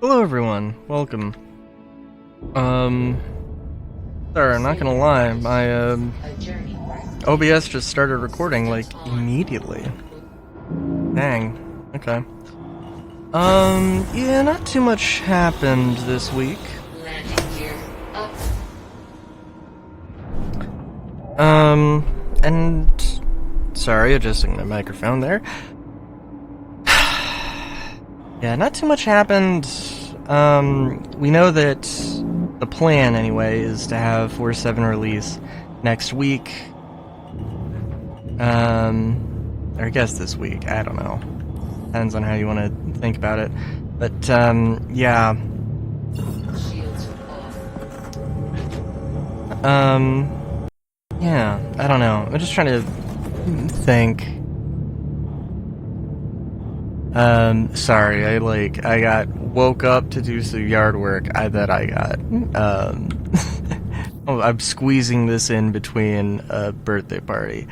Hello everyone, welcome. Sorry, I'm not gonna lie, my OBS just started recording like immediately. Dang, okay. Yeah, not too much happened this week. And sorry, adjusting my microphone there. Yeah, not too much happened. We know that the plan, anyway, is to have 4.7 release next week. Or I guess this week, I don't know. Depends on how you want to think about it. But, yeah. Yeah, I don't know. I'm just trying to think. Sorry, I got woke up to do some yard work. Oh, I'm squeezing this in between a birthday party.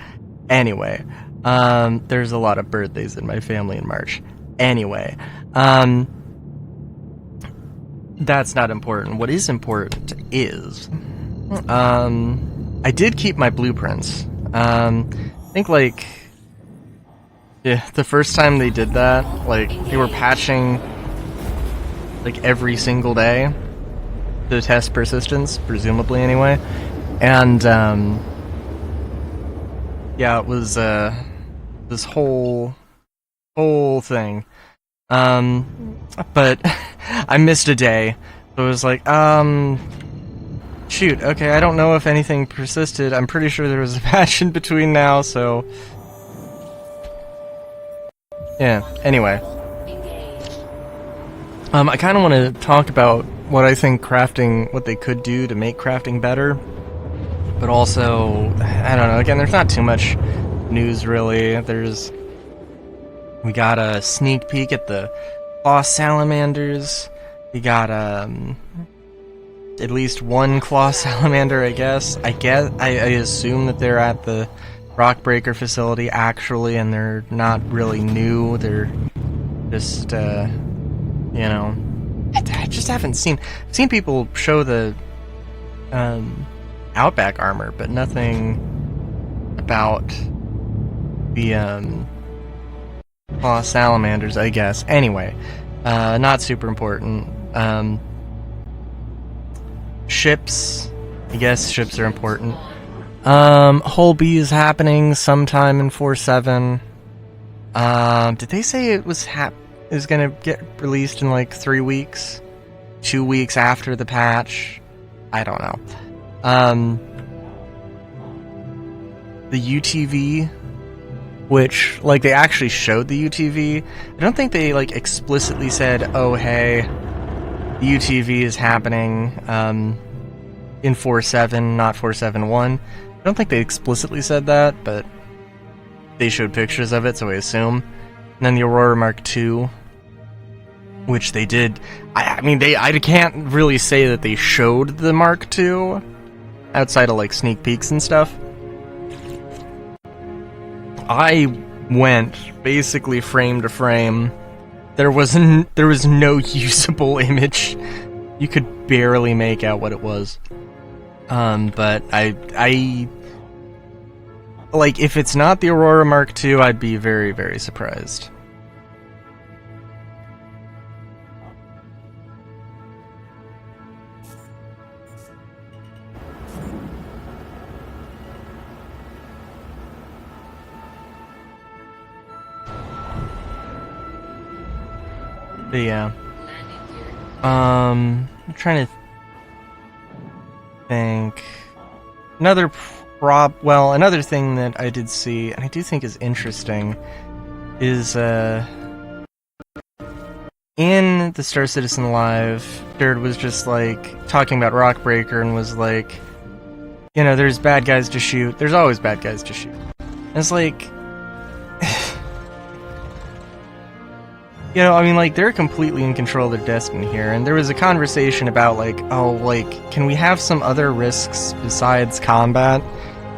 Anyway, there's a lot of birthdays in my family in March. Anyway, that's not important. What is important is, I did keep my blueprints. I think, yeah, the first time they did that, they were patching, every single day to test persistence, presumably anyway. And, yeah, it was, this whole thing. But I missed a day, so it was like, shoot, okay, I don't know if anything persisted. I'm pretty sure there was a patch in between now, so... Yeah, anyway. I kind of want to talk about what I think what they could do to make crafting better. But also, I don't know, again, there's not too much news, really. We got a sneak peek at the Claw Salamanders. We got, at least one Claw Salamander, I guess. I assume that they're at the Rockbreaker facility, actually, and they're not really new. They're just, I just haven't seen people show the, Outback armor, but nothing about the, Claw Salamanders, I guess. Anyway, not super important. Ships. I guess ships are important. Whole B is happening sometime in 4.7. Did they say it was gonna get released in 3 weeks? 2 weeks after the patch? I don't know. The UTV, which, they actually showed the UTV. I don't think they, explicitly said, oh, hey, the UTV is happening, in 4.7, not 4.7.1. I don't think they explicitly said that, but they showed pictures of it, so I assume. And then the Aurora Mark II, which they did. I can't really say that they showed the Mark II outside of sneak peeks and stuff. I went basically frame to frame. There was no usable image. You could barely make out what it was. But if it's not the Aurora Mark II, I'd be very, very surprised. But yeah. I'm trying to think. Another thing that I did see, and I do think is interesting, is in the Star Citizen Live, Jared was just talking about Rockbreaker and was there's bad guys to shoot. There's always bad guys to shoot. And it's they're completely in control of their destiny here, and there was a conversation about, can we have some other risks besides combat?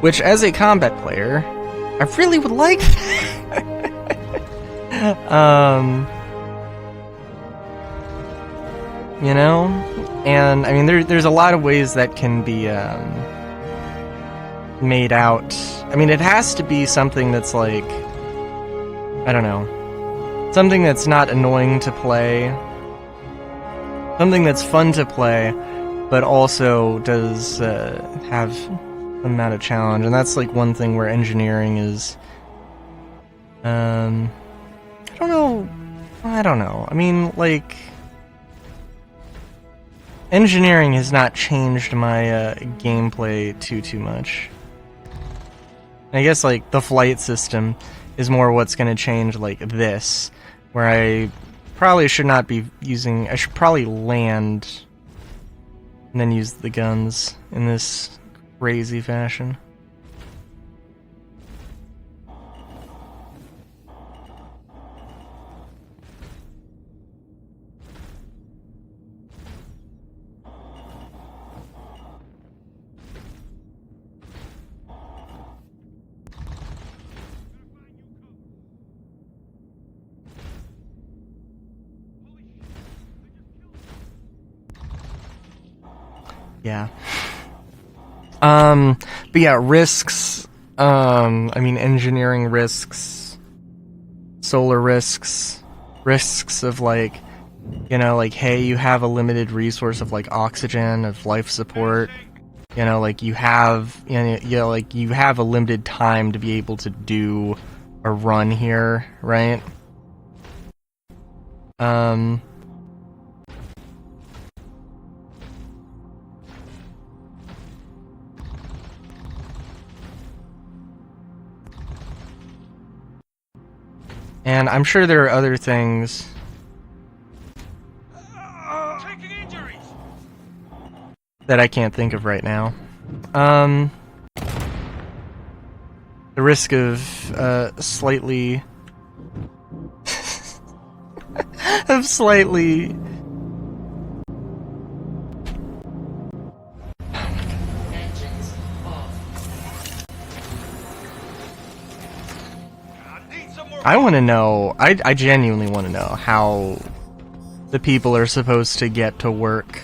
Which, as a combat player, I really would like that. you know? And, I mean, there's a lot of ways that can be, made out. I mean, it has to be something that's, like, I don't know, something that's not annoying to play, something that's fun to play, but also does, have some amount of challenge, and that's, like, one thing where engineering is, I don't know, I mean, like, engineering has not changed my, gameplay too much. I guess, like, the flight system is more what's gonna change, like, this, where I probably should not be using, I should probably land and then use the guns in this crazy fashion. Yeah. But yeah, risks, I mean, engineering risks, solar risks, risks of, like, you know, like, hey, you have a limited resource of, like, oxygen, of life support, you know, like, you have, like, you have a limited time to be able to do a run here, right? And I'm sure there are other things that I can't think of right now. The risk of slightly of slightly I want to know, I genuinely want to know how the people are supposed to get to work.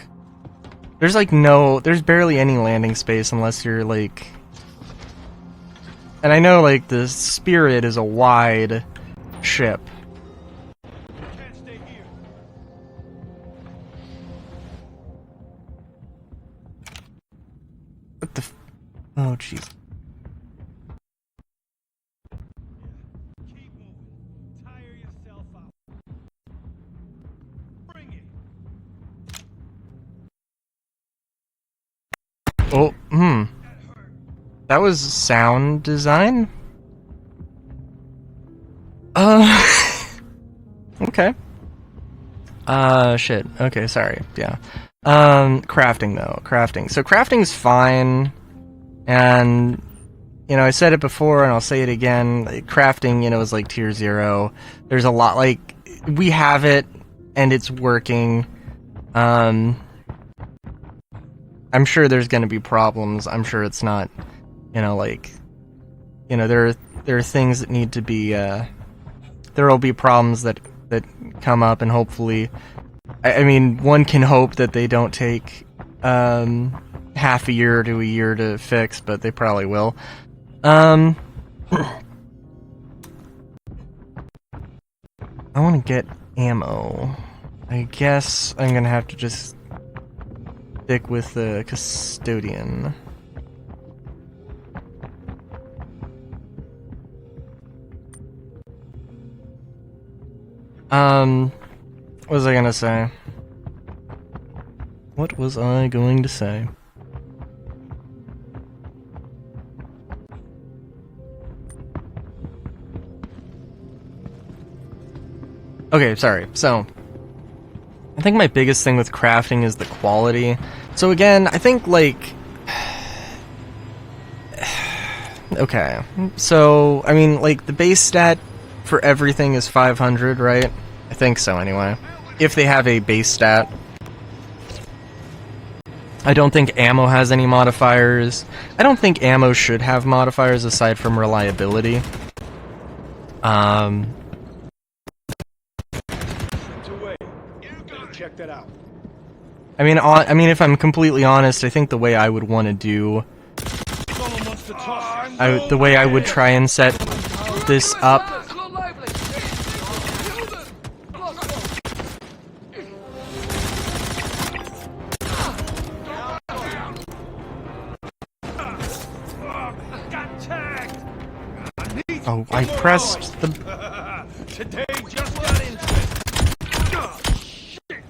There's like there's barely any landing space unless you're like, and I know like the Spirit is a wide ship. What the oh jeez. Oh, that was sound design? Okay. Shit. Okay, sorry. Yeah. Crafting, though. Crafting. So crafting's fine, and, you know, I said it before, and I'll say it again, like, crafting, you know, is like tier 0. There's a lot, like, we have it, and it's working. I'm sure there's going to be problems. I'm sure it's not, you know, like, you know, there are things that need to be, there will be problems that come up, and hopefully, I mean, one can hope that they don't take, half a year to a year to fix, but they probably will. I want to get ammo. I guess I'm going to have to just stick with the custodian. What was I gonna say? What was I going to say? Okay, sorry. So, I think my biggest thing with crafting is the quality. So again, I think, like... okay. So, I mean, like, the base stat for everything is 500, right? I think so, anyway. If they have a base stat. I don't think ammo has any modifiers. I don't think ammo should have modifiers aside from reliability. Check that out. I mean, if I'm completely honest, I think the way I would want to do, the way I would try and set this up. Oh, I pressed the. Today just got into it. Shit,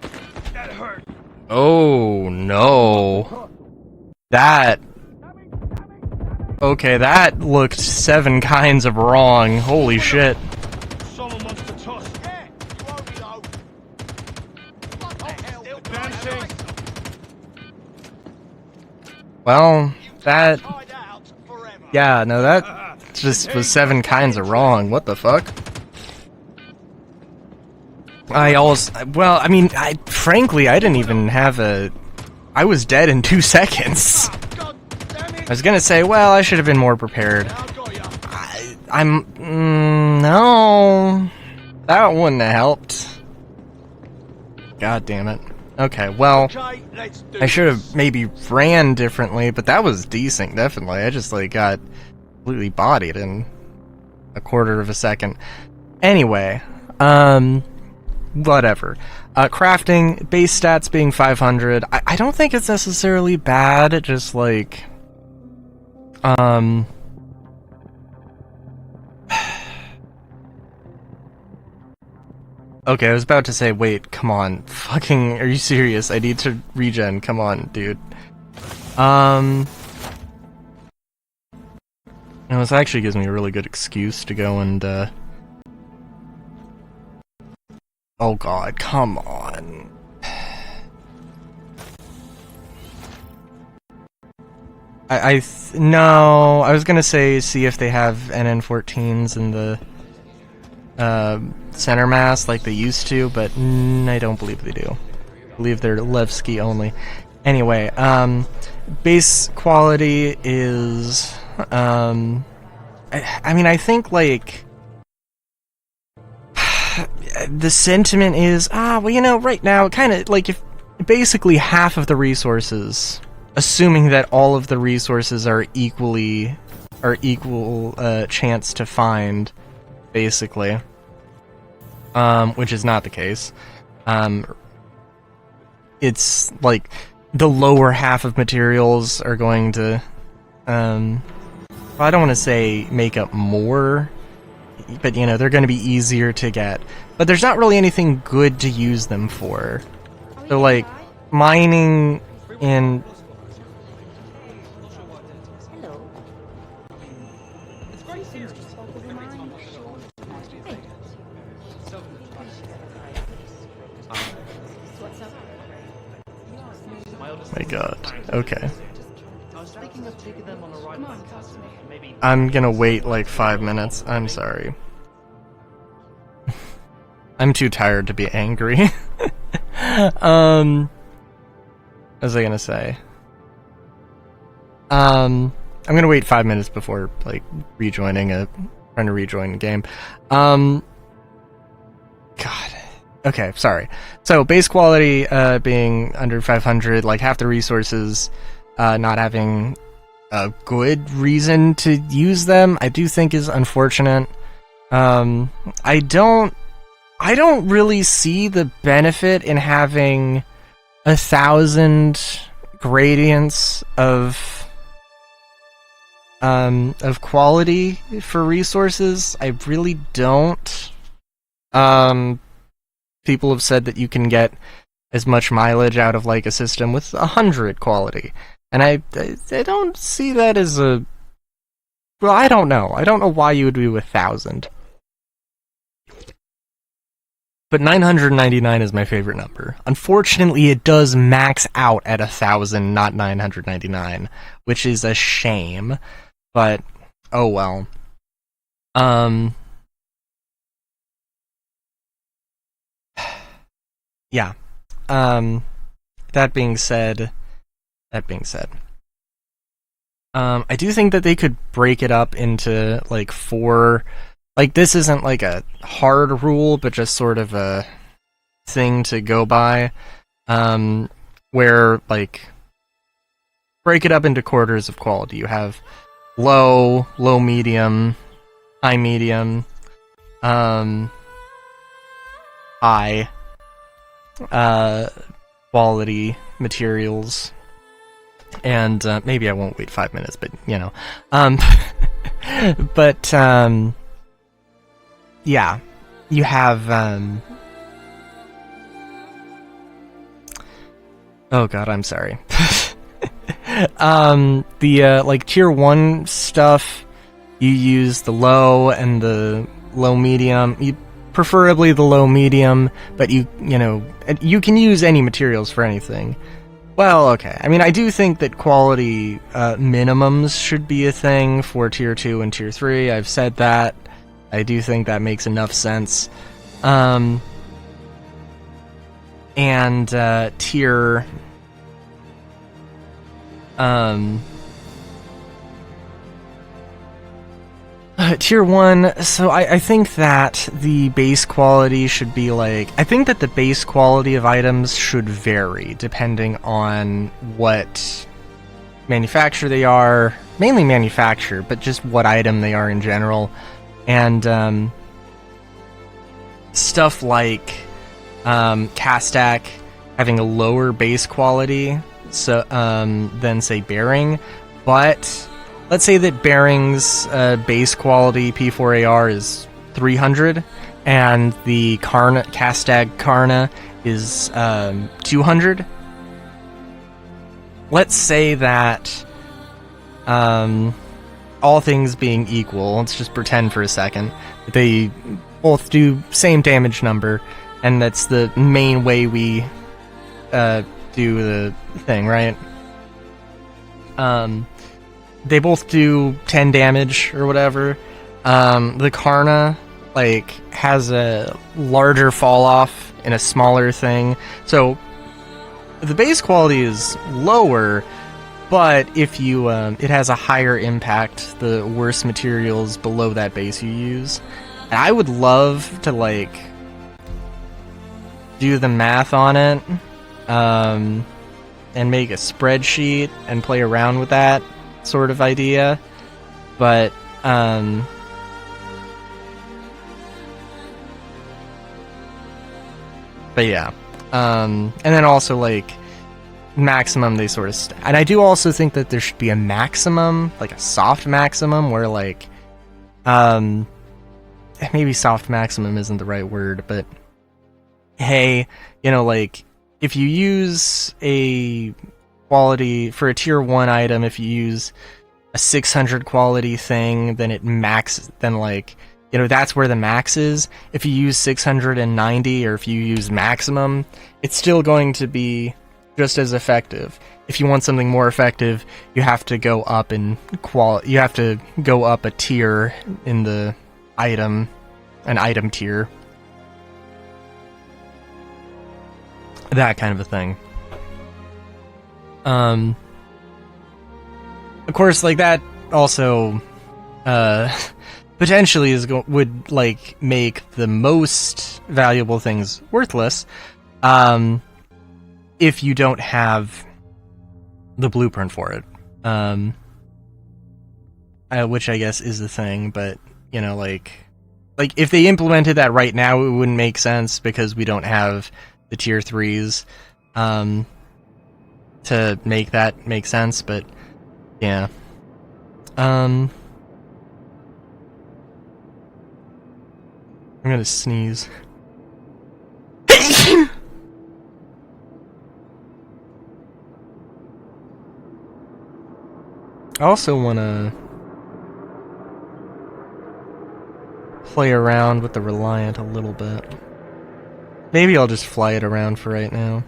that hurt. Oh no. That. Okay, that looked 7 kinds of wrong. Holy shit. Someone wants to toss. Yeah, you already know. What the hell? Advancing. Well, that. Yeah, no, that just was 7 kinds of wrong. What the fuck? Well, I mean, frankly, I didn't even have a... I was dead in 2 seconds. I was gonna say, well, I should have been more prepared. No. That wouldn't have helped. God damn it. Okay, well, I should have maybe ran differently, but that was decent, definitely. I just, like, got completely bodied in a quarter of a second. Anyway, whatever. Crafting, base stats being 500, I don't think it's necessarily bad, just, like, okay, I was about to say, wait, come on. Fucking, are you serious? I need to regen. Come on, dude. No, this actually gives me a really good excuse to go and, oh god, come on. No, I was gonna say, see if they have NN14s in the, center mass like they used to, but I don't believe they do. I believe they're Levski only. Anyway, base quality is, I mean, I think, like, the sentiment is, well, you know, right now, kind of, like, if basically half of the resources, assuming that all of the resources are equal chance to find, basically, which is not the case. It's like the lower half of materials are going to, well, I don't want to say make up more, but you know, they're going to be easier to get. But there's not really anything good to use them for. So like mining in my god. Okay. I'm gonna wait like 5 minutes. I'm sorry. I'm too tired to be angry. What was I gonna say? I'm gonna wait 5 minutes before like trying to rejoin the game. God. Okay, sorry. So base quality being under 500, like half the resources not having a good reason to use them, I do think is unfortunate. I don't really see the benefit in having 1,000 gradients of quality for resources. I really don't. People have said that you can get as much mileage out of like a system with 100 quality, and I don't see that as a. Well, I don't know. I don't know why you would do 1,000. But 999 is my favorite number. Unfortunately, it does max out at 1,000, not 999, which is a shame. But oh well. Yeah. That being said, I do think that they could break it up into like 4. Like, this isn't like a hard rule, but just sort of a thing to go by. where, like, break it up into quarters of quality. You have low, low medium, high medium, high quality materials. And maybe I won't wait 5 minutes, but you know. But yeah, you have oh god, I'm sorry. The like tier 1 stuff, you use the low and the low medium. You preferably the low medium, but you know, you can use any materials for anything. Well, okay. I mean, I do think that quality minimums should be a thing for tier 2 and tier 3. I've said that. I do think that makes enough sense. And tier tier 1, so I think that the base quality should be like... I think that the base quality of items should vary depending on what manufacturer they are. Mainly manufacturer, but just what item they are in general. And stuff like Castak having a lower base quality than, say, Bearing, but... Let's say that Bearing's base quality P4AR is 300, and the Castag Karna is 200. Let's say that, all things being equal, let's just pretend for a second, that they both do same damage number, and that's the main way we do the thing, right? They both do 10 damage or whatever. The Karna, like, has a larger fall off in a smaller thing. So the base quality is lower, but if you it has a higher impact the worse materials below that base you use. And I would love to, like, do the math on it, and make a spreadsheet and play around with that sort of idea, but yeah, and then also, like, maximum they sort of and I do also think that there should be a maximum, like a soft maximum, where, like, maybe soft maximum isn't the right word, but hey, you know, like, if you use a quality for a tier 1 item, if you use a 600 quality thing, then it max, then, like, you know, that's where the max is. If you use 690, or if you use maximum, it's still going to be just as effective. If you want something more effective, you have to go up in you have to go up a tier in the item, an item tier. That kind of a thing. Of course, like, that also potentially would, like, make the most valuable things worthless if you don't have the blueprint for it, which I guess is the thing. But, you know, like if they implemented that right now, it wouldn't make sense because we don't have the tier 3s to make that make sense. But yeah, I'm gonna sneeze. I also want to play around with the Reliant a little bit. Maybe I'll just fly it around for right now.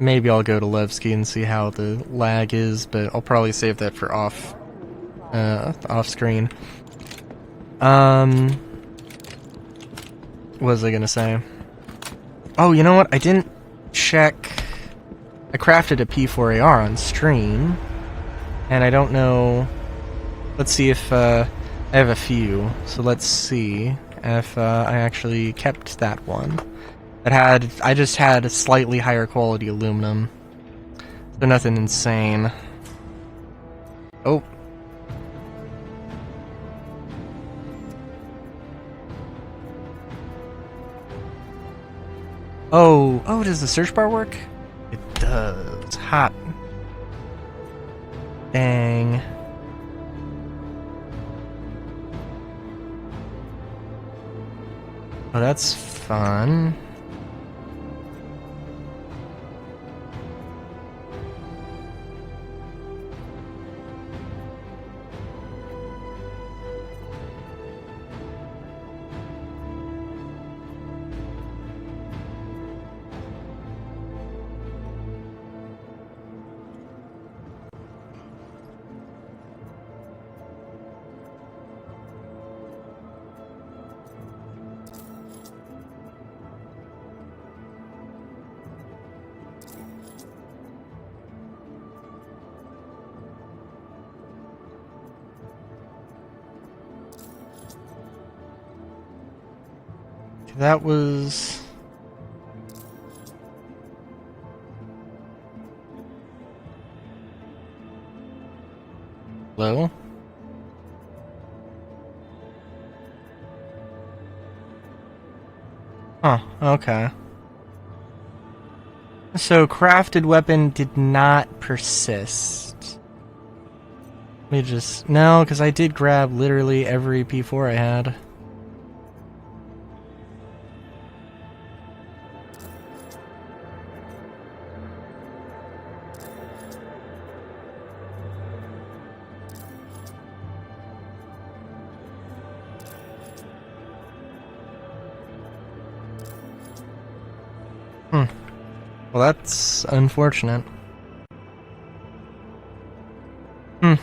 Maybe I'll go to Levski and see how the lag is, but I'll probably save that for off screen. What was I gonna say? Oh, you know what? I didn't check. I crafted a P4AR on stream, and I don't know Let's see if I have a few. So let's see if I actually kept that one. I just had a slightly higher quality aluminum. So nothing insane. Oh. Oh, does the search bar work? It does. Hot. Dang. Oh, that's fun. That was... Hello? Huh, okay. So, crafted weapon did not persist. Let me just... No, because I did grab literally every P4 I had. Well, that's unfortunate. Let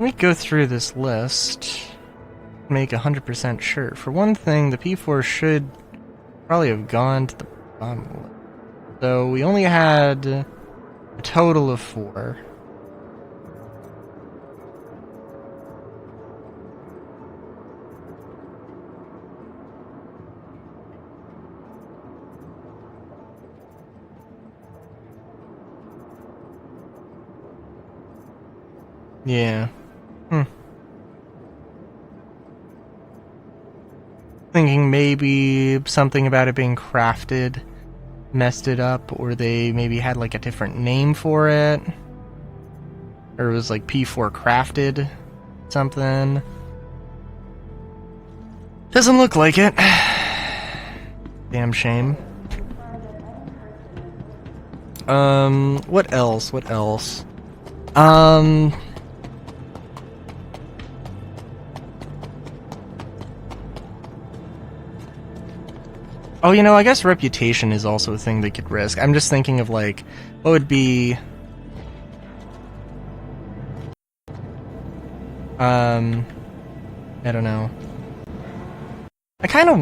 me go through this list. Make 100% sure. For one thing, the P4 should probably have gone to the bottom. So we only had a total of 4. Yeah. Thinking maybe something about it being crafted messed it up, or they maybe had like a different name for it. Or it was like P4 crafted something. Doesn't look like it. Damn shame. What else? What else? Oh, you know, I guess reputation is also a thing they could risk. I'm just thinking of, like, what would be... I don't know. I kind of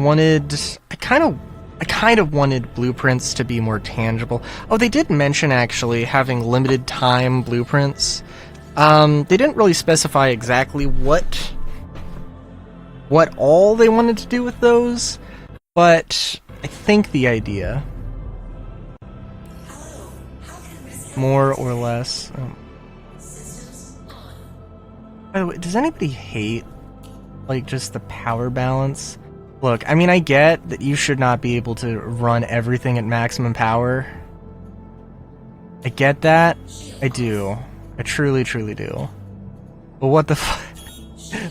wanted blueprints to be more tangible. Oh, they did mention, actually, having limited time blueprints. They didn't really specify exactly what all they wanted to do with those, but I think the idea, more or less. By the way, does anybody hate, like, just the power balance? Look, I mean, I get that you should not be able to run everything at maximum power. I get that. I do. I truly, truly do. But what the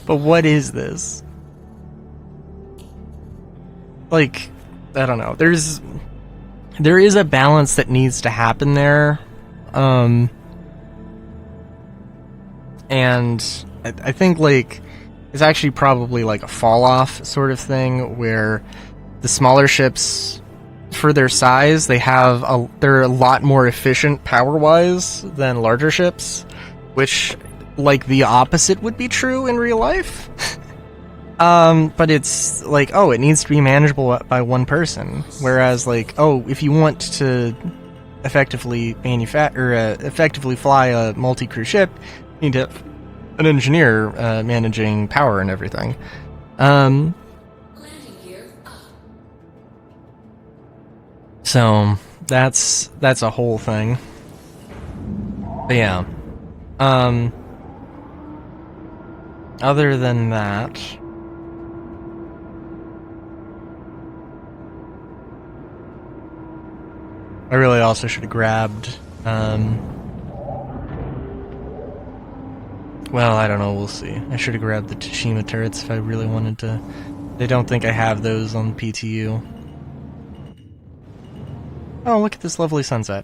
But what is this? Like, I don't know. There is a balance that needs to happen there. And I think, like, it's actually probably like a fall-off sort of thing where the smaller ships, for their size, they're a lot more efficient power-wise than larger ships, which, like, the opposite would be true in real life. But it's like, oh, it needs to be manageable by one person. Whereas, like, oh, if you want to effectively effectively fly a multi-crew ship, you need to have an engineer managing power and everything. So that's a whole thing. But yeah. Other than that, I really also should have grabbed, well, I don't know, we'll see. I should have grabbed the Tsushima turrets if I really wanted to. I don't think I have those on PTU. Oh, look at this lovely sunset.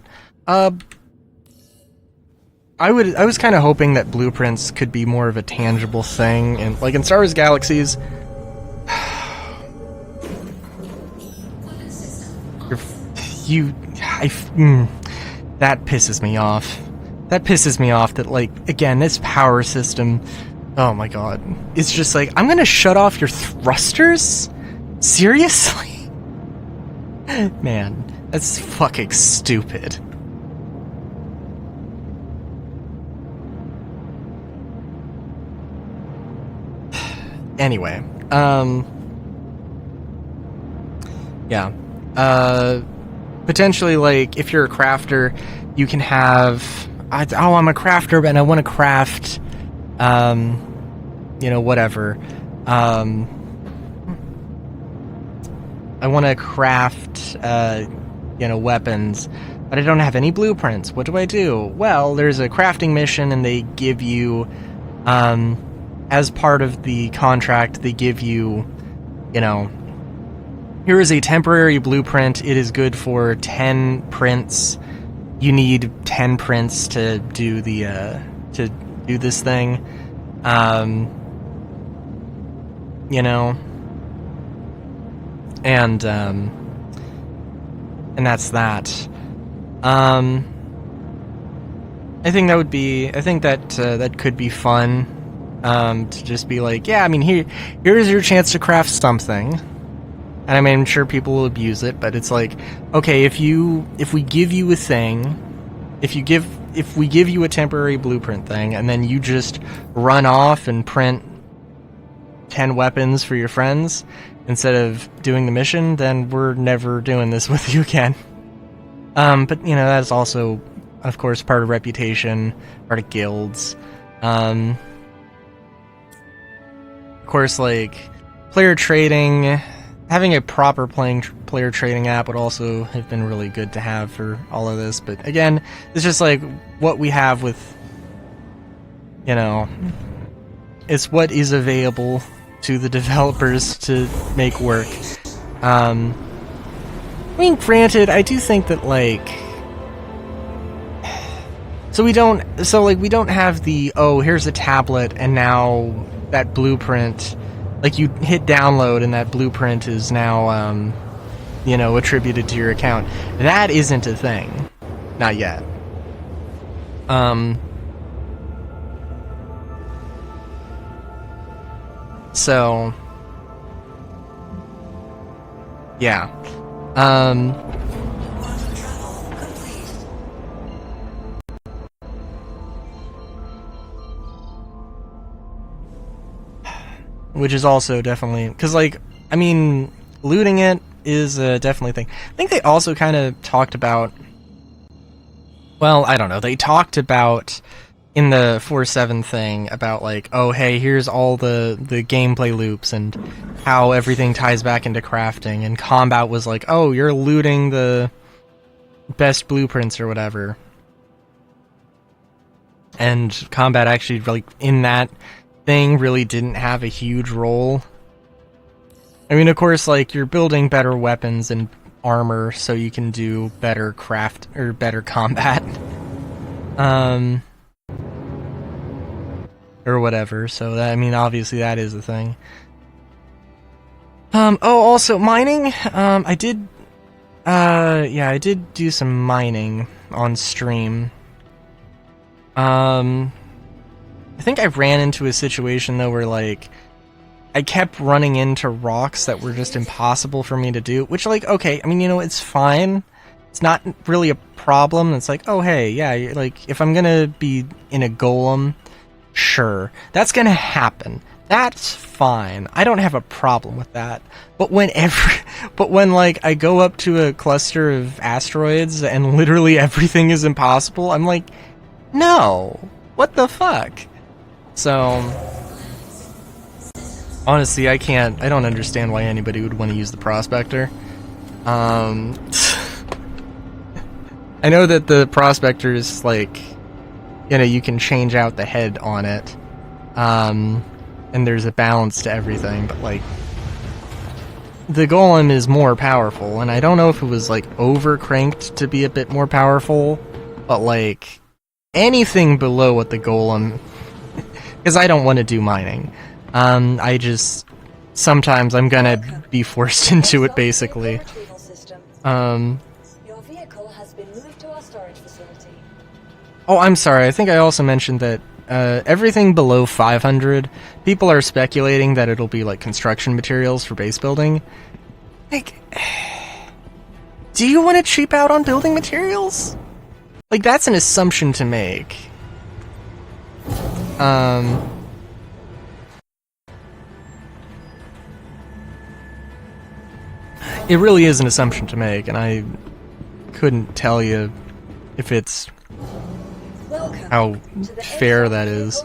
I was kind of hoping that blueprints could be more of a tangible thing, and like in Star Wars Galaxies, that pisses me off. That pisses me off that, like, again, this power system, oh my god, it's just like, I'm gonna shut off your thrusters? Seriously? Man, that's fucking stupid. Anyway, yeah, potentially, like, if you're a crafter, you can have, I'm a crafter, and I want to craft, you know, whatever, I want to craft, you know, weapons, but I don't have any blueprints. What do I do? Well, there's a crafting mission, and they give you, as part of the contract, they give you, you know, here is a temporary blueprint. It is good for 10 prints. You need 10 prints to do the, to do this thing. You know, and that's that. I think that would be, I think that, that could be fun. To just be like, yeah, I mean, here's your chance to craft something. And I mean, I'm sure people will abuse it, but it's like, okay, if we give you a thing, if we give you a temporary blueprint thing, and then you just run off and print 10 weapons for your friends instead of doing the mission, then we're never doing this with you again. But, you know, that's also, of course, part of reputation, part of guilds. Of course, like, player trading, having a proper player trading app would also have been really good to have for all of this, but again, it's just like what we have with, you know, it's what is available to the developers to make work. I mean, granted, I do think that, like, we don't have the, oh, here's a tablet and now that blueprint, like, you hit download and that blueprint is now, you know, attributed to your account. That isn't a thing. Not yet. So, yeah. Which is also definitely, because, like, I mean, looting it is definitely a thing. I think they also kind of talked about, well, I don't know, they talked about in the 4.7 thing about, like, oh, hey, here's all the gameplay loops and how everything ties back into crafting, and combat was like, oh, you're looting the best blueprints or whatever. And combat actually, like, in that thing really didn't have a huge role. I mean, of course, like, you're building better weapons and armor so you can do better craft or better combat. Or whatever. So that, I mean, obviously that is a thing. Oh, also mining. I did do some mining on stream. I think I ran into a situation, though, where, like, I kept running into rocks that were just impossible for me to do, which, like, okay, I mean, you know, it's fine, It's not really a problem. It's like, oh hey, yeah, like if I'm gonna be in a golem, sure, that's gonna happen. That's fine. I don't have a problem with that. But when like I go up to a cluster of asteroids and literally everything is impossible, I'm like, no, what the fuck? So honestly, I don't understand why anybody would want to use the prospector. I know that the prospector is like, you know, you can change out the head on it, and there's a balance to everything, but like, the golem is more powerful, and I don't know if it was like over-cranked to be a bit more powerful, but like, anything below what the golem, because I don't want to do mining. I just, sometimes I'm gonna be forced into it, basically. Your vehicle has been moved to our storage facility. Oh, I'm sorry. I think I also mentioned that everything below 500, people are speculating that it'll be like construction materials for base building. Like, do you want to cheap out on building materials? Like, that's an assumption to make. It really is an assumption to make, and I couldn't tell you if it's how fair that is.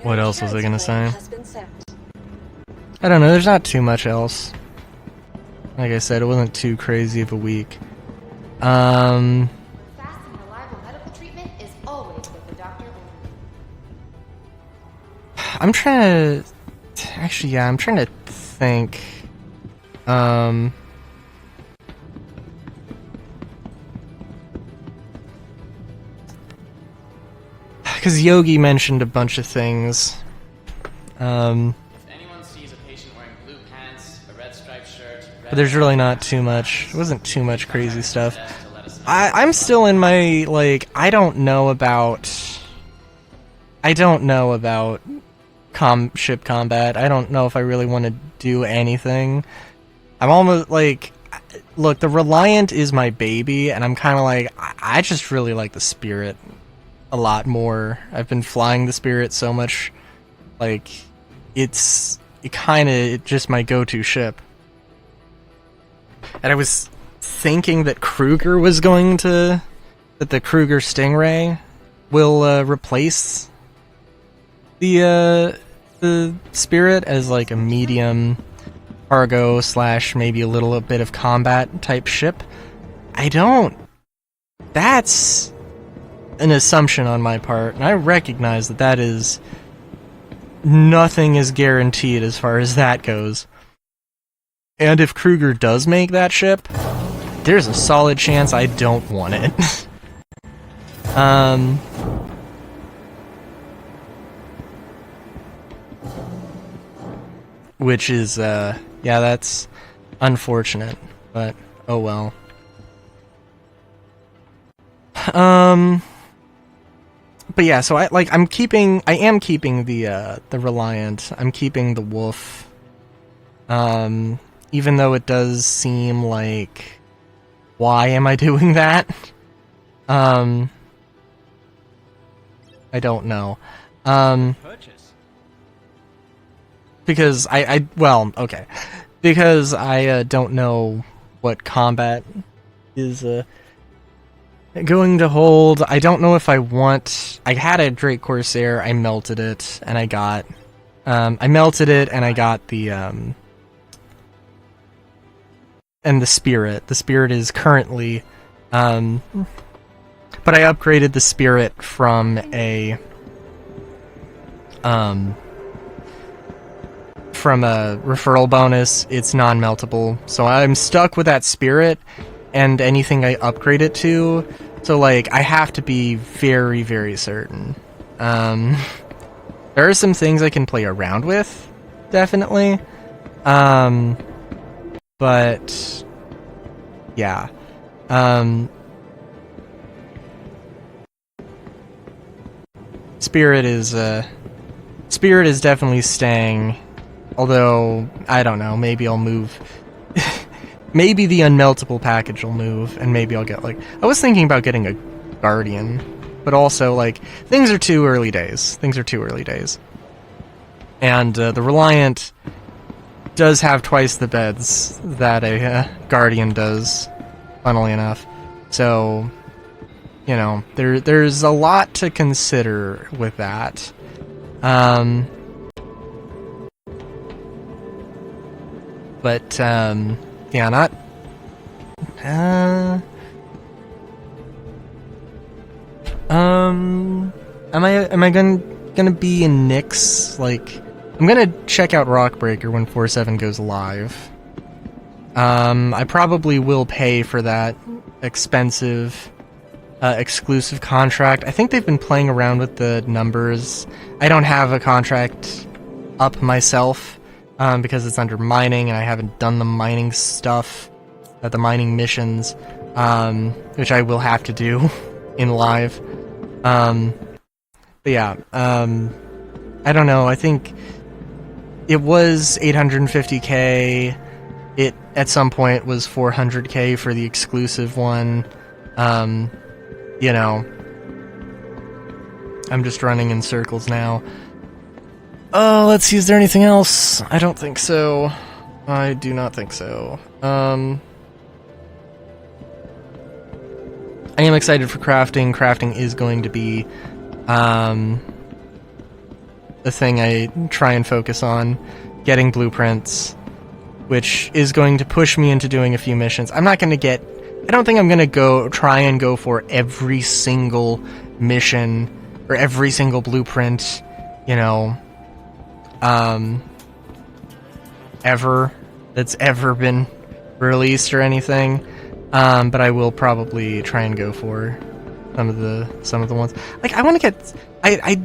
What else was I gonna say? I don't know, there's not too much else. Like I said, it wasn't too crazy of a week. Fast and reliable medical treatment is always with the doctor. I'm trying to... Actually, yeah, I'm trying to think. Because Yogi mentioned a bunch of things. If anyone sees a patient wearing blue pants, a red striped shirt, But there's really not too much. It wasn't too much crazy stuff. I'm still in my, like, I don't know about ship combat. I don't know if I really want to do anything. I'm almost like, look, the Reliant is my baby, and I'm kind of like, I just really like the Spirit a lot more. I've been flying the Spirit so much, like, it's just my go-to ship. And I was thinking that Kruger was going to, that the Kruger Stingray will replace the Spirit as like a medium cargo / maybe a little bit of combat type ship. That's an assumption on my part, and I recognize that is, nothing is guaranteed as far as that goes. And if Kruger does make that ship, there's a solid chance I don't want it. Which is, yeah, that's unfortunate, but oh well. But yeah, so I am keeping the Reliant. I'm keeping the Wolf. Even though it does seem like, why am I doing that? I don't know. Because because I don't know what combat is going to hold. I don't know if I want... I had a Drake Corsair, I melted it, and I got... I melted it, and I got the... and the Spirit. The Spirit is currently... but I upgraded the Spirit from a... from a referral bonus. It's non-meltable. So I'm stuck with that Spirit, and anything I upgrade it to... So, like, I have to be very, very certain. There are some things I can play around with, definitely. But, yeah. Spirit Spirit is definitely staying, although, I don't know, maybe I'll move. Maybe the unmeltable package will move, and maybe I'll get, like... I was thinking about getting a Guardian, but also, like, things are too early days. Things are too early days. And the Reliant does have twice the beds that a Guardian does, funnily enough. So, you know, there's a lot to consider with that. But, yeah, not... am I gonna be in Nyx? Like, I'm gonna check out Rockbreaker when 4.7 goes live. I probably will pay for that expensive, exclusive contract. I think they've been playing around with the numbers. I don't have a contract up myself, because it's under mining, and I haven't done the mining stuff, the mining missions, which I will have to do in live. But yeah, I don't know, I think it was 850k, it at some point was 400k for the exclusive one. You know, I'm just running in circles now. Oh, let's see, is there anything else? I don't think so. I do not think so. I am excited for crafting. Crafting is going to be the thing I try and focus on. Getting blueprints, which is going to push me into doing a few missions. I'm not going to get... I don't think I'm going to try and go for every single mission or every single blueprint, you know, ever that's ever been released or anything. But I will probably try and go for some of the ones. Like, I want to get... I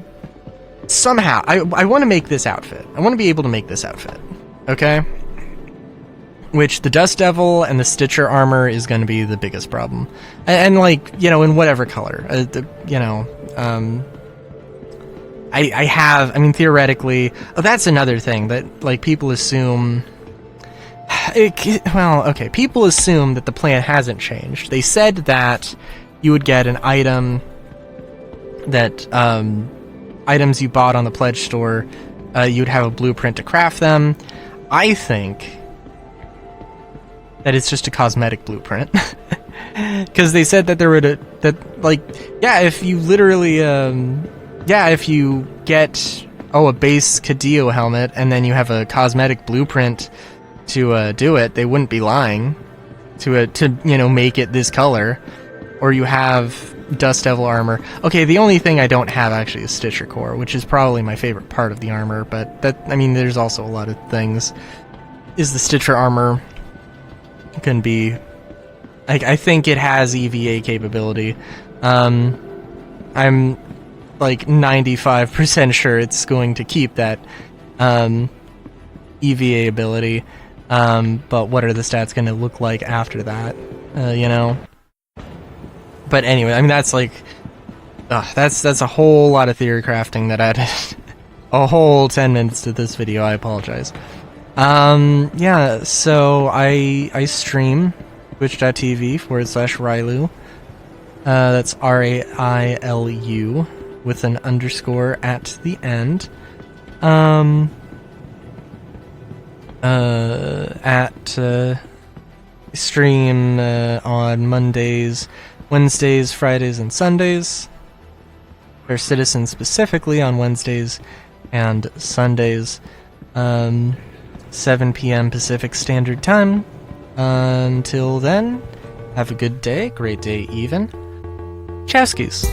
want to make this outfit. I want to be able to make this outfit. Okay? Which, the Dust Devil and the Stitcher armor is going to be the biggest problem. And like, you know, in whatever color. You know, I mean, theoretically... Oh, that's another thing that, like, people assume... well, okay, people assume that the plan hasn't changed. They said that you would get an item that, items you bought on the pledge store, you'd have a blueprint to craft them. I think that it's just a cosmetic blueprint. Because they said that there would, if you literally, if you get, a base Cadillo helmet, and then you have a cosmetic blueprint to do it, they wouldn't be lying to you know, make it this color. Or you have Dust Devil armor. Okay, the only thing I don't have actually is Stitcher Core, which is probably my favorite part of the armor, but that, I mean, there's also a lot of things. Is the Stitcher armor can be... I think it has EVA capability. I'm like 95% sure it's going to keep that EVA ability. But what are the stats going to look like after that? You know? But anyway, I mean, that's like... that's a whole lot of theory crafting that added a whole 10 minutes to this video. I apologize. Yeah, so I stream twitch.tv/Railu. That's RAILU with an underscore at the end. Stream on Mondays, Wednesdays, Fridays, and Sundays. For Citizens specifically on Wednesdays and Sundays. 7 p.m. Pacific Standard Time. Until then, have a good day, great day even. Chowskis.